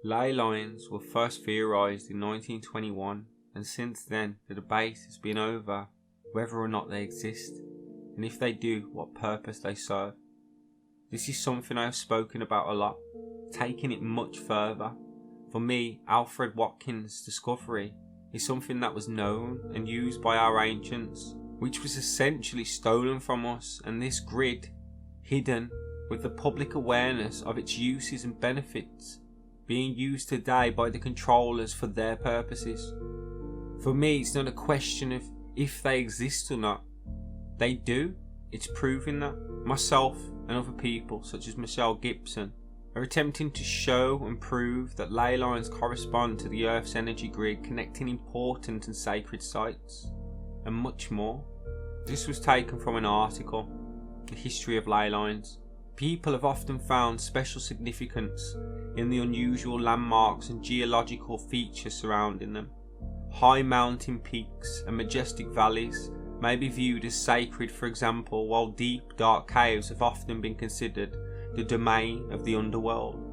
Ley lines were first theorised in 1921, and since then the debate has been over whether or not they exist, and if they do, what purpose they serve. This is something I have spoken about a lot, taking it much further. For me, Alfred Watkins' discovery is something that was known and used by our ancients, which was essentially stolen from us, and this grid, hidden with the public awareness of its uses and benefits, being used today by the controllers for their purposes. For me, it's not a question of if they exist or not. They do. It's proving that. Myself and other people, such as Michelle Gibson, are attempting to show and prove that ley lines correspond to the Earth's energy grid, connecting important and sacred sites, and much more. This was taken from an article, The History of Ley Lines. People have often found special significance in the unusual landmarks and geological features surrounding them. High mountain peaks and majestic valleys may be viewed as sacred, for example, while deep, dark caves have often been considered the domain of the underworld.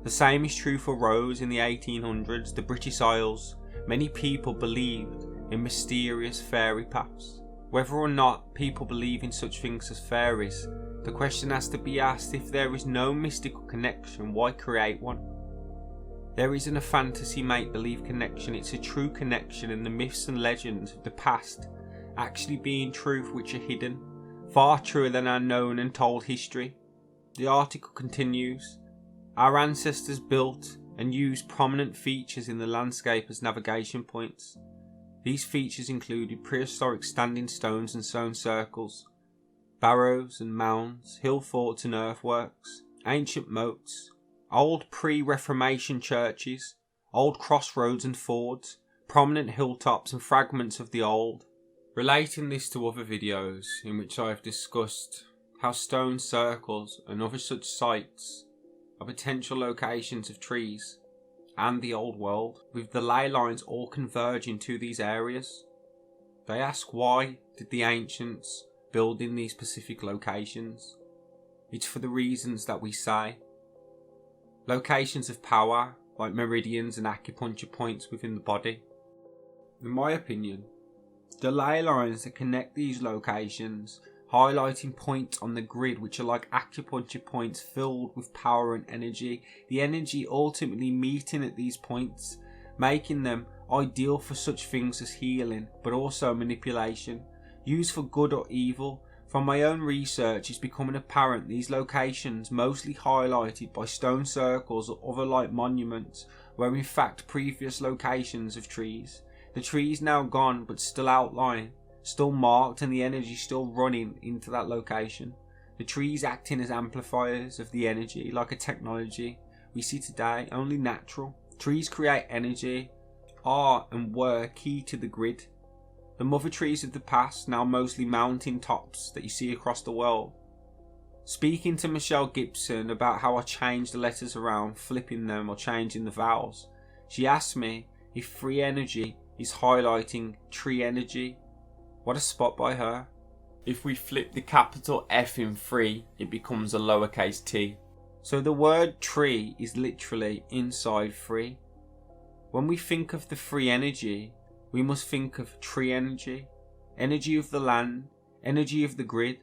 The same is true for Rose in the 1800s, the British Isles. Many people believed in mysterious fairy paths. Whether or not people believe in such things as fairies, the question has to be asked: if there is no mystical connection, why create one? There isn't a fantasy make-believe connection, it's a true connection, and the myths and legends of the past actually being truth which are hidden, far truer than our known and told history. The article continues: our ancestors built and used prominent features in the landscape as navigation points. These features included prehistoric standing stones and stone circles, barrows and mounds, hill forts and earthworks, ancient moats, old pre-Reformation churches, old crossroads and fords, prominent hilltops and fragments of the old. Relating this to other videos in which I have discussed how stone circles and other such sites are potential locations of trees and the old world, with the ley lines all converging to these areas. They ask, why did the ancients build in these specific locations? It's for the reasons that we say. Locations of power, like meridians and acupuncture points within the body. In my opinion, the ley lines that connect these locations, highlighting points on the grid which are like acupuncture points filled with power and energy, the energy ultimately meeting at these points, making them ideal for such things as healing, but also manipulation, used for good or evil. From my own research, it's becoming apparent these locations, mostly highlighted by stone circles or other like monuments, were in fact previous locations of trees. The trees now gone, but still outlined, still marked, and the energy still running into that location. The trees acting as amplifiers of the energy, like a technology we see today, only natural. Trees create energy, are and were key to the grid. The mother trees of the past, now mostly mountain tops that you see across the world. Speaking to Michelle Gibson about how I changed the letters around, flipping them or changing the vowels, she asked me if free energy is highlighting tree energy. What a spot by her. If we flip the capital F in free, it becomes a lowercase t. So the word tree is literally inside free. When we think of the free energy, we must think of tree energy, energy of the land, energy of the grid,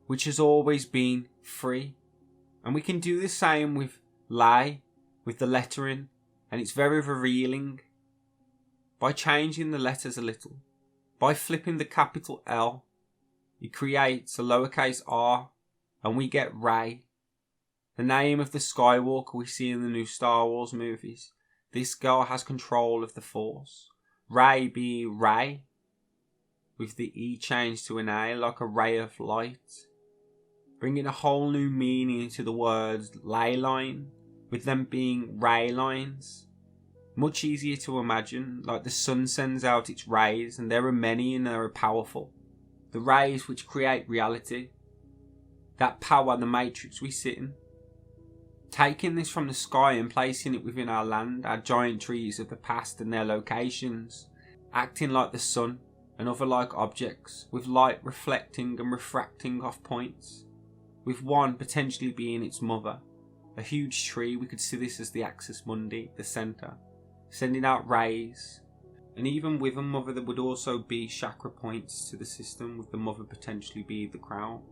which has always been free. And we can do the same with ley, with the lettering, and it's very revealing. By changing the letters a little, by flipping the capital L, it creates a lowercase r, and we get Rey, the name of the Skywalker we see in the new Star Wars movies. This girl has control of the Force. Rey being Rey, with the E changed to an A, like a ray of light, bringing a whole new meaning to the words ley line, with them being Rey lines. Much easier to imagine, like the sun sends out its rays, and there are many and they are powerful. The rays which create reality, that power, the matrix we sit in. Taking this from the sky and placing it within our land, our giant trees of the past and their locations, acting like the sun and other like objects, with light reflecting and refracting off points, with one potentially being its mother, A huge tree, we could see this as the axis mundi, the centre, sending out rays. And even with a mother, there would also be chakra points to the system, with the mother potentially be the crown,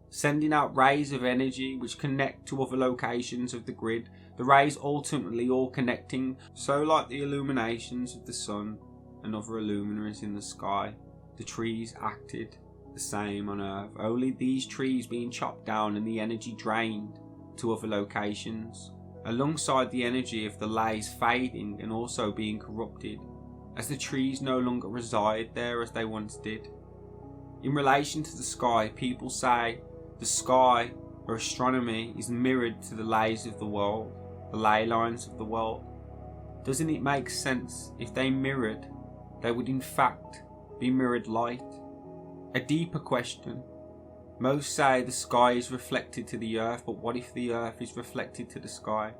sending out rays of energy which connect to other locations of the grid, the rays ultimately all connecting. So like the illuminations of the sun and other luminaries in the sky, the trees acted the same on Earth, only these trees being chopped down and the energy drained to other locations, alongside the energy of the lays fading and also being corrupted, as the trees no longer reside there as they once did. In relation to the sky, people say the sky or astronomy is mirrored to the lays of the world, the ley lines of the world. Doesn't it make sense? If they mirrored, they would in fact be mirrored light. A deeper question. Most say the sky is reflected to the earth, but what if the earth is reflected to the sky?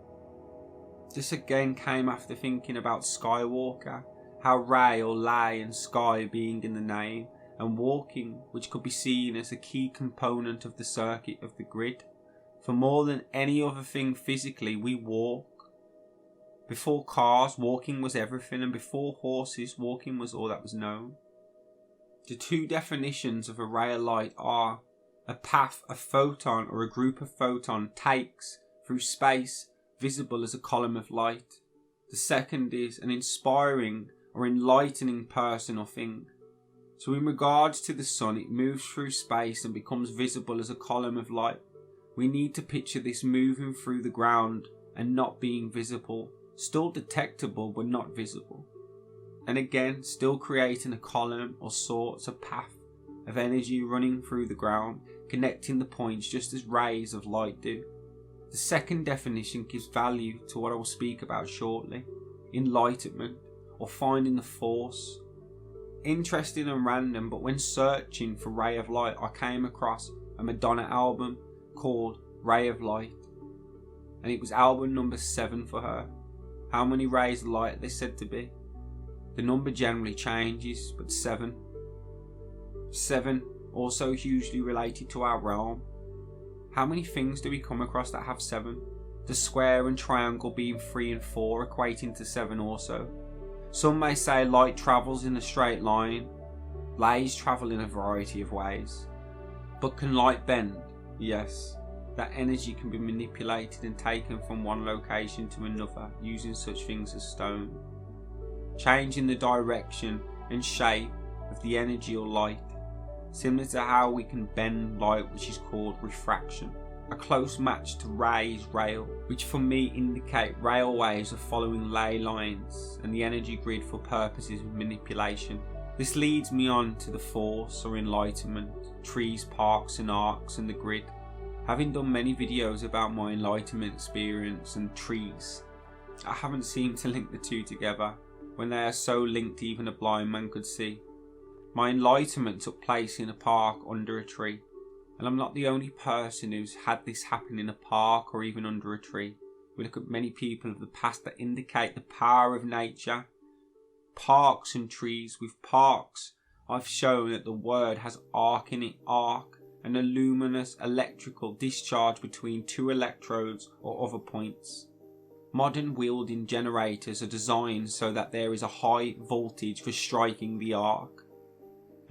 This again came after thinking about Skywalker, how Rey or Ley and sky being in the name, and walking, which could be seen as a key component of the circuit of the grid. For more than any other thing physically, we walk. Before cars, walking was everything, and before horses, walking was all that was known. The two definitions of a ray of light are a path a photon or a group of photon takes through space, visible as a column of light. The second is an inspiring or enlightening person or thing. So in regards to the sun, it moves through space and becomes visible as a column of light. We need to picture this moving through the ground and not being visible, still detectable but not visible. And again, still creating a column or sorts of path of energy running through the ground, connecting the points just as rays of light do. The second definition gives value to what I will speak about shortly, enlightenment, or finding the force. Interesting and random, but when searching for Ray of Light, I came across a Madonna album called Ray of Light, and it was album number 7 for her. How many rays of light are they said to be? The number generally changes, but 7. 7 also hugely related to our realm. How many things do we come across that have 7? The square and triangle being 3 and 4, equating to 7 also. Some may say light travels in a straight line. Lays travel in a variety of ways. But can light bend? Yes. That energy can be manipulated and taken from one location to another using such things as stone, changing the direction and shape of the energy or light, similar to how we can bend light, which is called refraction. A close match to Rey's rail, which for me indicate railways are following ley lines and the energy grid for purposes of manipulation. This leads me on to the force or enlightenment, trees, parks and arcs and the grid. Having done many videos about my enlightenment experience and trees, I haven't seemed to link the two together when they are so linked even a blind man could see. My enlightenment took place in a park under a tree, and I'm not the only person who's had this happen in a park or even under a tree. We look at many people of the past that indicate the power of nature. Parks and trees. With parks, I've shown that the word has arc in it, arc, and a luminous electrical discharge between 2 electrodes or other points. Modern wielding generators are designed so that there is a high voltage for striking the arc.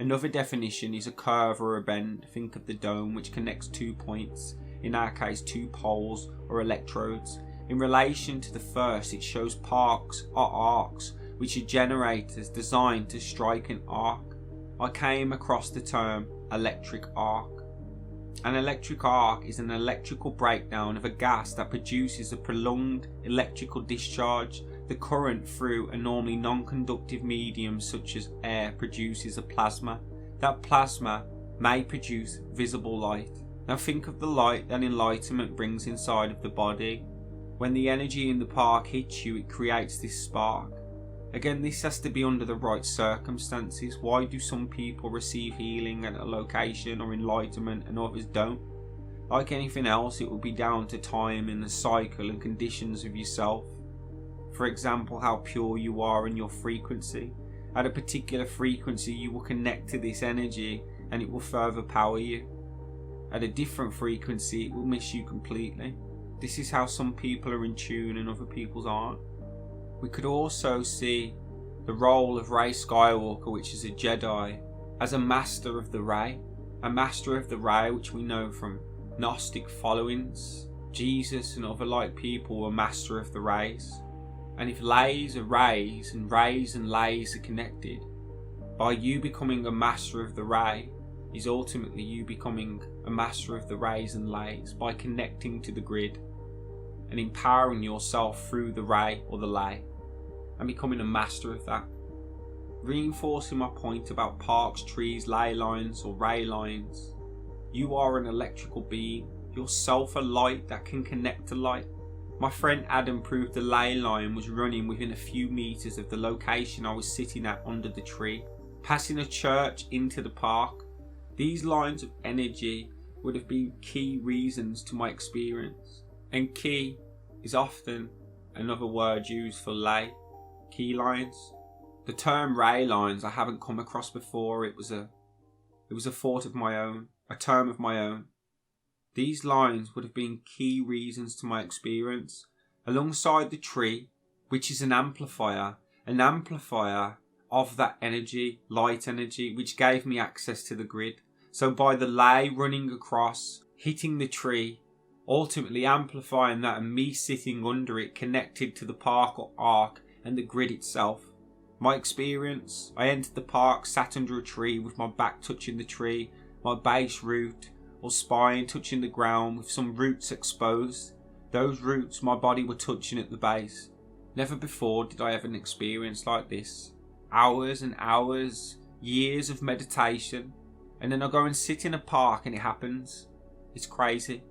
Another definition is a curve or a bend. Think of the dome, which connects 2 points, in our case 2 poles or electrodes. In relation to the first, it shows parks or arcs, which are generators designed to strike an arc. I came across the term electric arc. An electric arc is an electrical breakdown of a gas that produces a prolonged electrical discharge. The current through a normally non-conductive medium such as air produces a plasma. That plasma may produce visible light. Now think of the light that enlightenment brings inside of the body. When the energy in the park hits you, it creates this spark. Again, this has to be under the right circumstances. Why do some people receive healing at a location or enlightenment and others don't? Like anything else, it will be down to time and the cycle and conditions of yourself. For example, how pure you are in your frequency. At a particular frequency, you will connect to this energy and it will further power you. At a different frequency, it will miss you completely. This is how some people are in tune and other people's aren't. We could also see the role of Rey Skywalker, which is a Jedi, as a master of the Rey. A master of the Rey, which we know from Gnostic followings. Jesus and other like people were master of the Reys. And if Leys are Reys and Reys and Leys are connected, by you becoming a master of the Rey is ultimately you becoming a master of the Reys and Leys by connecting to the grid and empowering yourself through the Rey or the Ley and becoming a master of that. Reinforcing my point about parks, trees, ley lines or Rey lines, you are an electrical being, yourself a light that can connect to light. My friend Adam proved the ley line was running within a few meters of the location I was sitting at under the tree, passing a church into the park. These lines of energy would have been key reasons to my experience, and key is often another word used for ley, key lines. The term Rey lines I haven't come across before. It was a thought of my own, a term of my own. These lines would have been key reasons to my experience, alongside the tree, which is an amplifier of that energy, light energy, which gave me access to the grid. So by the ley running across, hitting the tree, ultimately amplifying that and me sitting under it, connected to the park or arc and the grid itself. My experience, I entered the park, sat under a tree with my back touching the tree, my base root or spine touching the ground with some roots exposed. Those roots my body were touching at the base. Never before did I have an experience like this. Hours and hours, years of meditation, and then I go and sit in a park and it happens. It's crazy.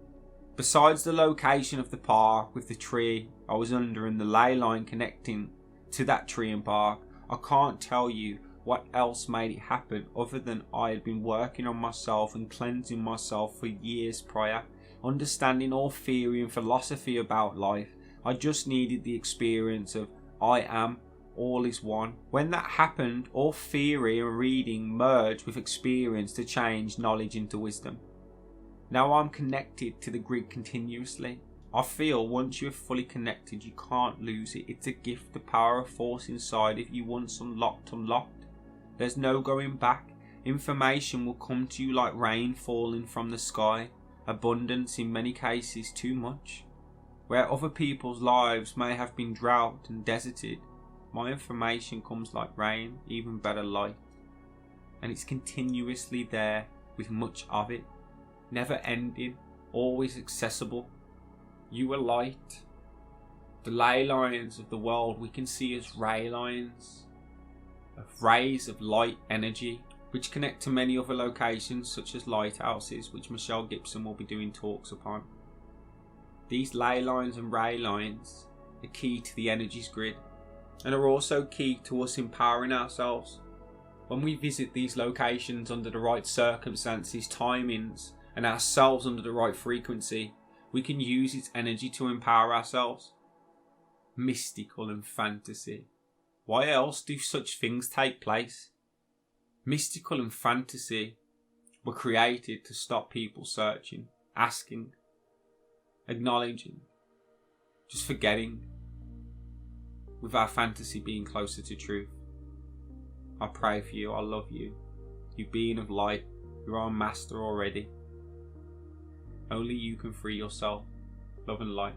Besides the location of the park with the tree I was under and the ley line connecting to that tree and park, I can't tell you what else made it happen other than I had been working on myself and cleansing myself for years prior, understanding all theory and philosophy about life. I just needed the experience of I am, all is one. When that happened, all theory and reading merged with experience to change knowledge into wisdom. Now I'm connected to the grid continuously. I feel once you're fully connected, you can't lose it. It's a gift, the power of force inside. If you once unlocked. There's no going back. Information will come to you like rain falling from the sky. Abundance, in many cases too much. Where other people's lives may have been drought and deserted, my information comes like rain, even better light. And it's continuously there with much of it. Never ending, always accessible. You are light. The ley lines of the world we can see as Rey lines, of rays of light energy, which connect to many other locations such as lighthouses, which Michelle Gibson will be doing talks upon. These ley lines and Rey lines are key to the energies grid and are also key to us empowering ourselves. When we visit these locations under the right circumstances, timings, and ourselves under the right frequency, we can use its energy to empower ourselves. Mystical and fantasy. Why else do such things take place? Mystical and fantasy were created to stop people searching, asking, acknowledging, just forgetting, with our fantasy being closer to truth. I pray for you, I love you. You being of light, you're our master already. Only you can free yourself. Love and light.